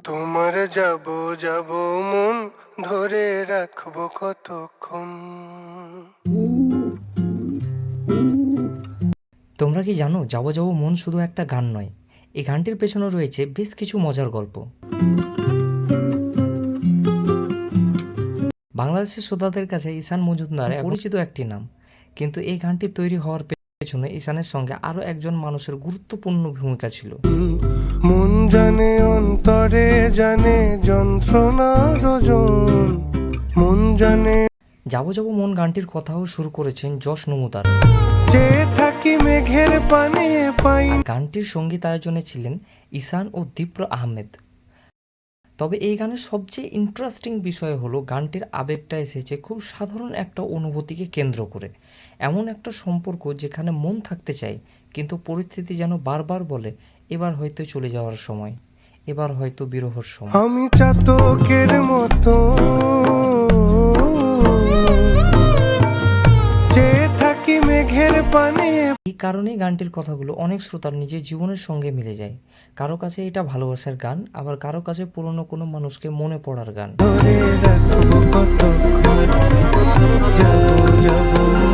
তোমার যাব যাব মন ধরে রাখবো কতক্ষণ। তোমরা কি জানো যাবো যাবো মন শুধু একটা গান নয়, এই গানটির পেছনে রয়েছে বেশ কিছু মজার গল্প। বাংলাদেশের শ্রোতাদের কাছে ঈশান মজুমদার পরিচিত একটি নাম, কিন্তু এই গানটি তৈরি হওয়ার পেছনে ঈশানের সঙ্গে আরও একজন মানুষের গুরুত্বপূর্ণ ভূমিকা ছিল। মন জানে অন্তরে জানে যন্ত্রণার ওজন, মন জানে। যাবো যাবো মন গানটির কথাও শুরু করেছেন যশ নমুদার। চেয়ে থাকি মেঘের পানে পাই। গানটির সঙ্গীত আয়োজনে ছিলেন ঈশান ও দীপ্র আহমেদ। তবে এই গানের সবচেয়ে ইন্টারেস্টিং বিষয় হলো গানটির আবেগটা এসেছে খুব সাধারণ একটা অনুভূতিকে কেন্দ্র করে, এমন একটা সম্পর্ক যেখানে মন থাকতে চায় কিন্তু পরিস্থিতি যেন বারবার বলে এবার হয়তো চলে যাওয়ার সময়, এবার হয়তো বিরহর সময়। আমি চাতকের মতো চেয়ে থাকি মেঘের পানে। এই কারণেই গানটির কথাগুলো অনেক শ্রোতার নিজের জীবনের সঙ্গে মিলে যায়। কারো কাছে এটা ভালোবাসার গান, আবার কারো কাছে পুরনো কোনো মানুষকে মনে পড়ার গান। ধরে রাখবো কতক্ষণ, যাবো যাবো